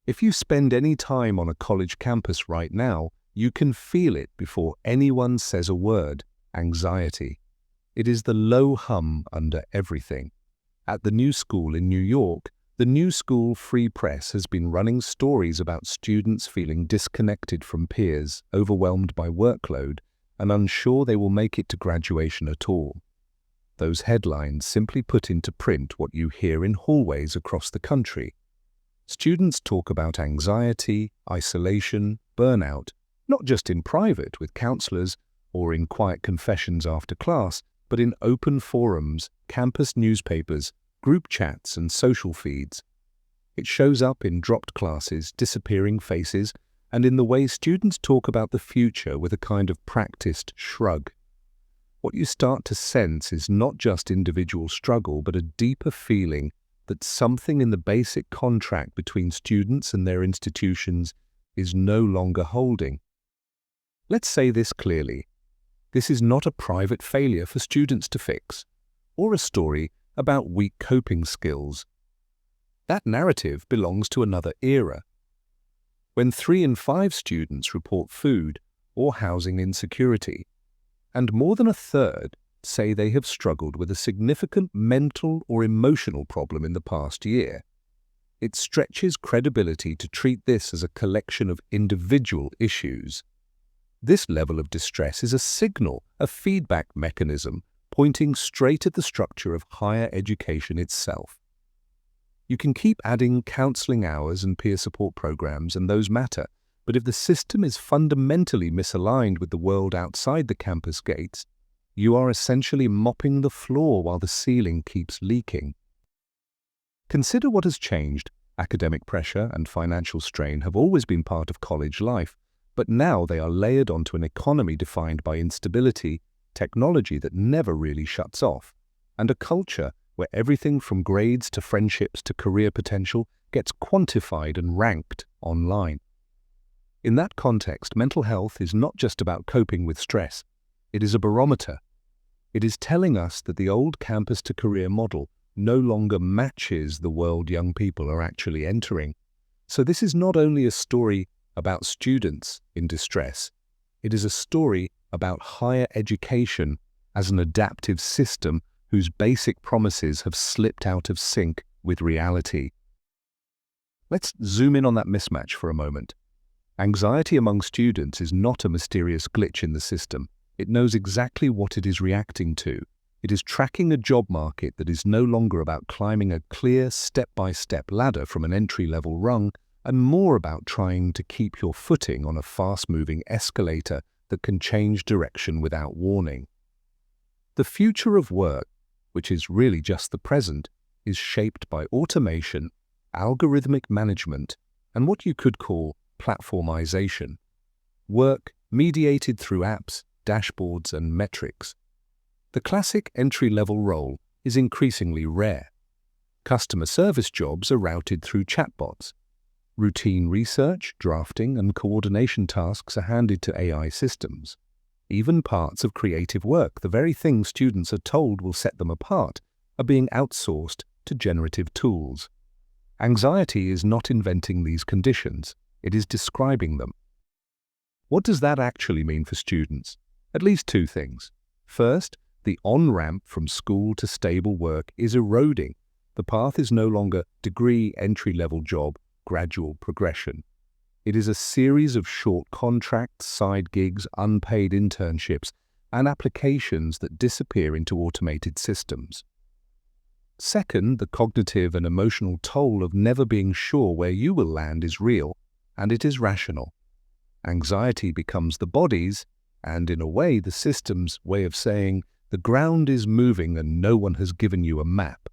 If you spend any time on a college campus right now, you can feel it before anyone says a word: anxiety. It is the low hum under everything. At the New School in New York, the New School Free Press has been running stories about students feeling disconnected from peers, overwhelmed by workload, and unsure they will make it to graduation at all. Those headlines simply put into print what you hear in hallways across the country. Students talk about anxiety, isolation, burnout, not just in private with counselors or in quiet confessions after class, but in open forums, campus newspapers, group chats, and social feeds. It shows up in dropped classes, disappearing faces, and in the way students talk about the future with a kind of practiced shrug. What you start to sense is not just individual struggle, but a deeper feeling that something in the basic contract between students and their institutions is no longer holding. Let's say this clearly. This is not a private failure for students to fix, or a story about weak coping skills. That narrative belongs to another era. When 3 in 5 students report food or housing insecurity, and more than a third say they have struggled with a significant mental or emotional problem in the past year, it stretches credibility to treat this as a collection of individual issues. This level of distress is a signal, a feedback mechanism, pointing straight at the structure of higher education itself. You can keep adding counseling hours and peer support programs, and those matter, but if the system is fundamentally misaligned with the world outside the campus gates, you are essentially mopping the floor while the ceiling keeps leaking. Consider what has changed. Academic pressure and financial strain have always been part of college life, but now they are layered onto an economy defined by instability, technology that never really shuts off, and a culture where everything from grades to friendships to career potential gets quantified and ranked online. In that context, mental health is not just about coping with stress. It is a barometer. It is telling us that the old campus-to-career model no longer matches the world young people are actually entering. So this is not only a story about students in distress, it is a story about higher education as an adaptive system whose basic promises have slipped out of sync with reality. Let's zoom in on that mismatch for a moment. Anxiety among students is not a mysterious glitch in the system. It knows exactly what it is reacting to. It is tracking a job market that is no longer about climbing a clear step-by-step ladder from an entry-level rung, and more about trying to keep your footing on a fast-moving escalator that can change direction without warning. The future of work, which is really just the present, is shaped by automation, algorithmic management, and what you could call platformization. Work mediated through apps, dashboards, and metrics. The classic entry-level role is increasingly rare. Customer service jobs are routed through chatbots. Routine research, drafting, and coordination tasks are handed to AI systems. Even parts of creative work, the very things students are told will set them apart, are being outsourced to generative tools. Anxiety is not inventing these conditions, it is describing them. What does that actually mean for students? At least 2 things. First, the on-ramp from school to stable work is eroding. The path is no longer degree, entry-level job, gradual progression. It is a series of short contracts, side gigs, unpaid internships, and applications that disappear into automated systems. Second, the cognitive and emotional toll of never being sure where you will land is real, and it is rational. Anxiety becomes the body's, and in a way the system's way of saying, the ground is moving and no one has given you a map.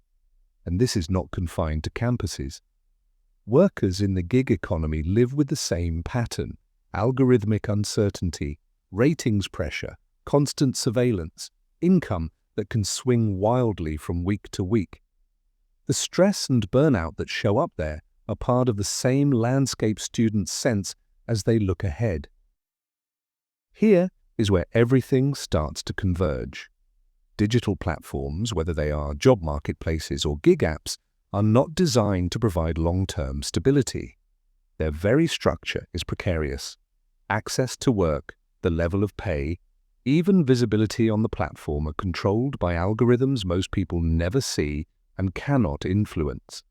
And this is not confined to campuses. Workers in the gig economy live with the same pattern: algorithmic uncertainty, ratings pressure, constant surveillance, income that can swing wildly from week to week. The stress and burnout that show up there are part of the same landscape students sense as they look ahead. Here is where everything starts to converge. Digital platforms, whether they are job marketplaces or gig apps, are not designed to provide long-term stability. Their very structure is precarious. Access to work, the level of pay, even visibility on the platform are controlled by algorithms most people never see and cannot influence.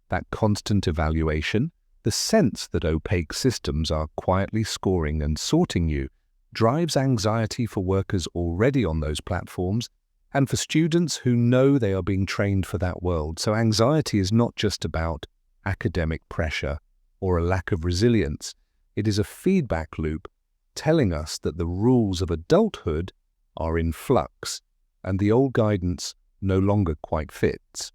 That constant evaluation, the sense that opaque systems are quietly scoring and sorting you, drives anxiety for workers already on those platforms and for students who know they are being trained for that world. So anxiety is not just about academic pressure or a lack of resilience. It is a feedback loop telling us that the rules of adulthood are in flux and the old guidance no longer quite fits.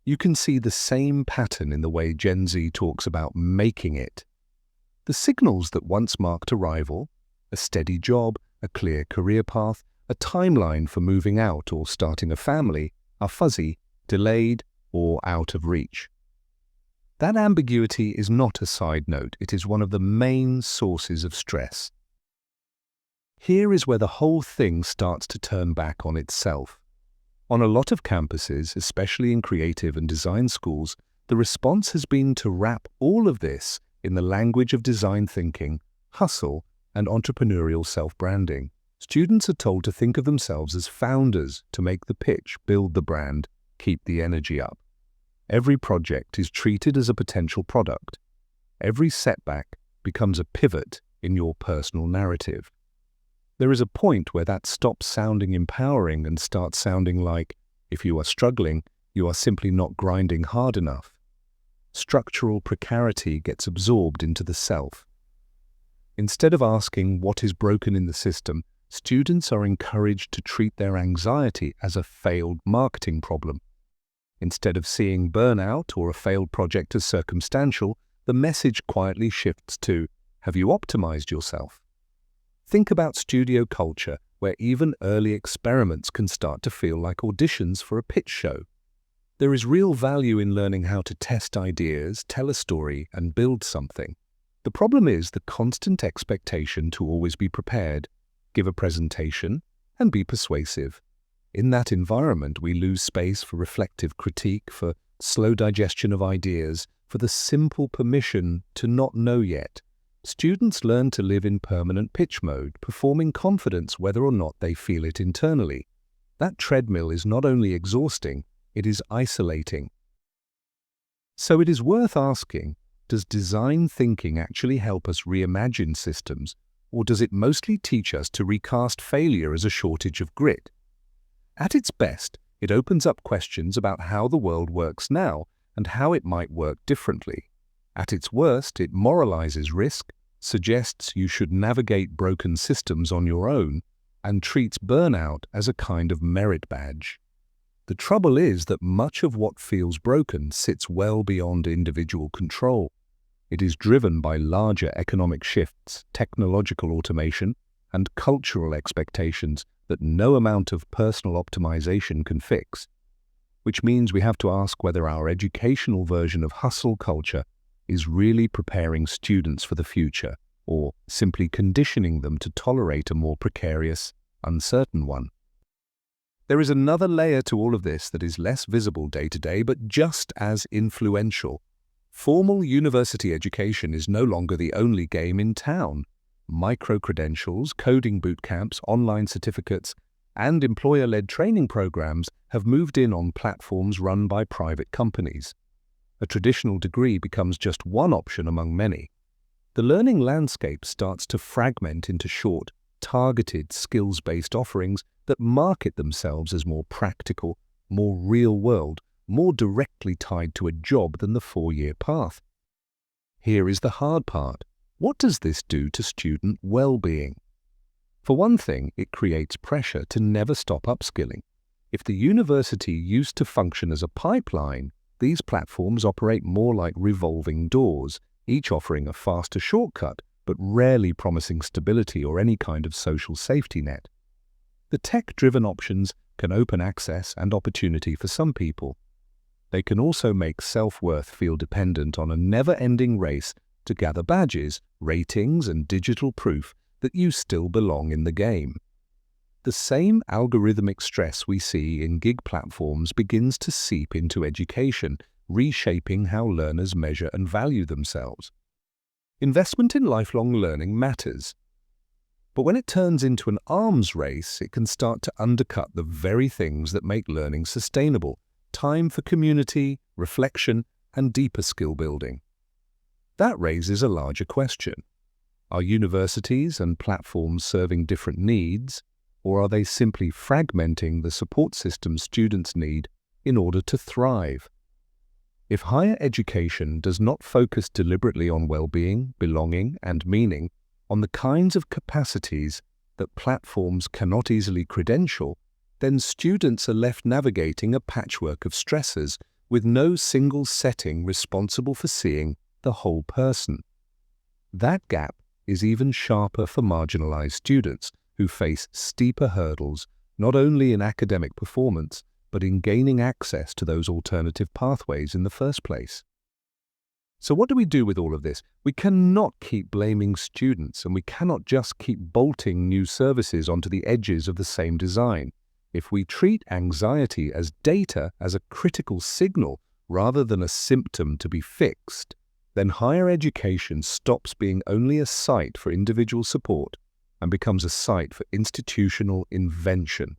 You can see the same pattern in the way Gen Z talks about making it. The signals that once marked arrival, a steady job, a clear career path, a timeline for moving out or starting a family, are fuzzy, delayed, or out of reach. That ambiguity is not a side note, it is one of the main sources of stress. Here is where the whole thing starts to turn back on itself. On a lot of campuses, especially in creative and design schools, the response has been to wrap all of this in the language of design thinking, hustle, and entrepreneurial self-branding. Students are told to think of themselves as founders, to make the pitch, build the brand, keep the energy up. Every project is treated as a potential product. Every setback becomes a pivot in your personal narrative. There is a point where that stops sounding empowering and starts sounding like, if you are struggling, you are simply not grinding hard enough. Structural precarity gets absorbed into the self. Instead of asking what is broken in the system, students are encouraged to treat their anxiety as a failed marketing problem. Instead of seeing burnout or a failed project as circumstantial, the message quietly shifts to, have you optimized yourself? Think about studio culture, where even early experiments can start to feel like auditions for a pitch show. There is real value in learning how to test ideas, tell a story, and build something. The problem is the constant expectation to always be prepared, give a presentation, and be persuasive. In that environment, we lose space for reflective critique, for slow digestion of ideas, for the simple permission to not know yet. Students learn to live in permanent pitch mode, performing confidence whether or not they feel it internally. That treadmill is not only exhausting, it is isolating. So it is worth asking, does design thinking actually help us reimagine systems, or does it mostly teach us to recast failure as a shortage of grit? At its best, it opens up questions about how the world works now and how it might work differently. At its worst, it moralizes risk, suggests you should navigate broken systems on your own, and treats burnout as a kind of merit badge. The trouble is that much of what feels broken sits well beyond individual control. It is driven by larger economic shifts, technological automation, and cultural expectations that no amount of personal optimization can fix. Which means we have to ask whether our educational version of hustle culture is really preparing students for the future, or simply conditioning them to tolerate a more precarious, uncertain one. There is another layer to all of this that is less visible day to day, but just as influential. Formal university education is no longer the only game in town. Micro-credentials, coding boot camps, online certificates, and employer-led training programs have moved in on platforms run by private companies. A traditional degree becomes just one option among many. The learning landscape starts to fragment into short, targeted, skills-based offerings that market themselves as more practical, more real-world, more directly tied to a job than the 4-year path. Here is the hard part. What does this do to student well-being? For one thing, it creates pressure to never stop upskilling. If the university used to function as a pipeline, these platforms operate more like revolving doors, each offering a faster shortcut, but rarely promising stability or any kind of social safety net. The tech-driven options can open access and opportunity for some people. They can also make self-worth feel dependent on a never-ending race to gather badges, ratings, and digital proof that you still belong in the game. The same algorithmic stress we see in gig platforms begins to seep into education, reshaping how learners measure and value themselves. Investment in lifelong learning matters, but when it turns into an arms race, it can start to undercut the very things that make learning sustainable: time for community, reflection, and deeper skill building. That raises a larger question. Are universities and platforms serving different needs, or are they simply fragmenting the support system students need in order to thrive? If higher education does not focus deliberately on well-being, belonging, and meaning, on the kinds of capacities that platforms cannot easily credential, then students are left navigating a patchwork of stressors with no single setting responsible for seeing the whole person. That gap is even sharper for marginalized students who face steeper hurdles not only in academic performance, but in gaining access to those alternative pathways in the first place. So what do we do with all of this? We cannot keep blaming students, and we cannot just keep bolting new services onto the edges of the same design. If we treat anxiety as data, as a critical signal, rather than a symptom to be fixed, then higher education stops being only a site for individual support and becomes a site for institutional invention.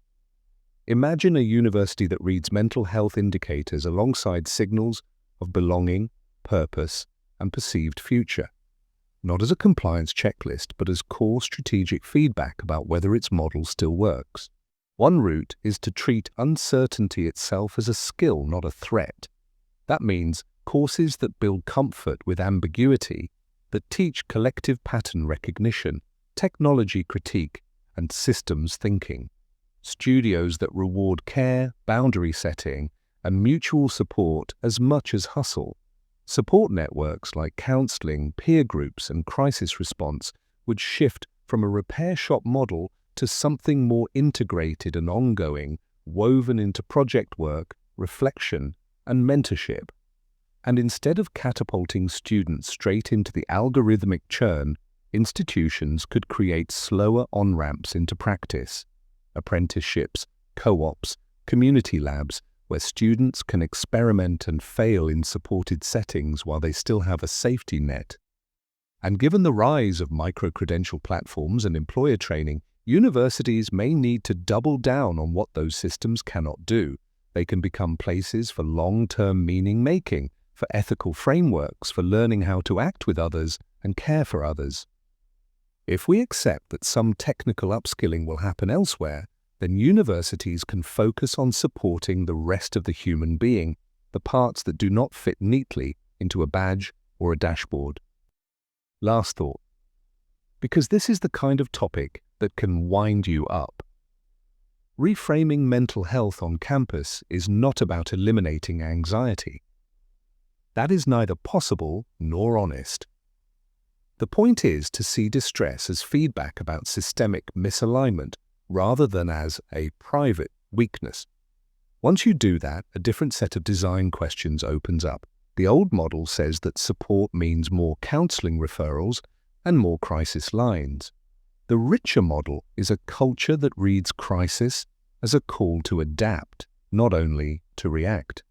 Imagine a university that reads mental health indicators alongside signals of belonging, purpose, and perceived future, not as a compliance checklist, but as core strategic feedback about whether its model still works. One route is to treat uncertainty itself as a skill, not a threat. That means courses that build comfort with ambiguity, that teach collective pattern recognition, technology critique, and systems thinking. Studios that reward care, boundary setting, and mutual support as much as hustle. Support networks like counseling, peer groups, and crisis response would shift from a repair shop model to something more integrated and ongoing, woven into project work, reflection, and mentorship. And instead of catapulting students straight into the algorithmic churn, institutions could create slower on-ramps into practice. Apprenticeships, co-ops, community labs, where students can experiment and fail in supported settings while they still have a safety net. And given the rise of micro-credential platforms and employer training, universities may need to double down on what those systems cannot do. They can become places for long-term meaning-making, for ethical frameworks, for learning how to act with others and care for others. If we accept that some technical upskilling will happen elsewhere, then universities can focus on supporting the rest of the human being, the parts that do not fit neatly into a badge or a dashboard. Last thought, because this is the kind of topic that can wind you up. Reframing mental health on campus is not about eliminating anxiety. That is neither possible nor honest. The point is to see distress as feedback about systemic misalignment rather than as a private weakness. Once you do that, a different set of design questions opens up. The old model says that support means more counseling referrals and more crisis lines. The richer model is a culture that reads crisis as a call to adapt, not only to react.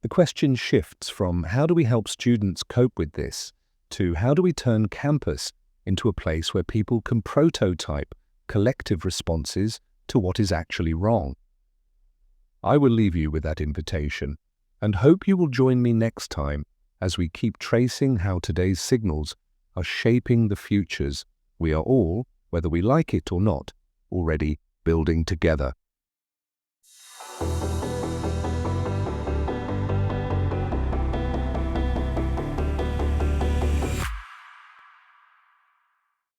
The question shifts from how do we help students cope with this to how do we turn campus into a place where people can prototype collective responses to what is actually wrong. I will leave you with that invitation and hope you will join me next time as we keep tracing how today's signals are shaping the futures we are all, whether we like it or not, already building together.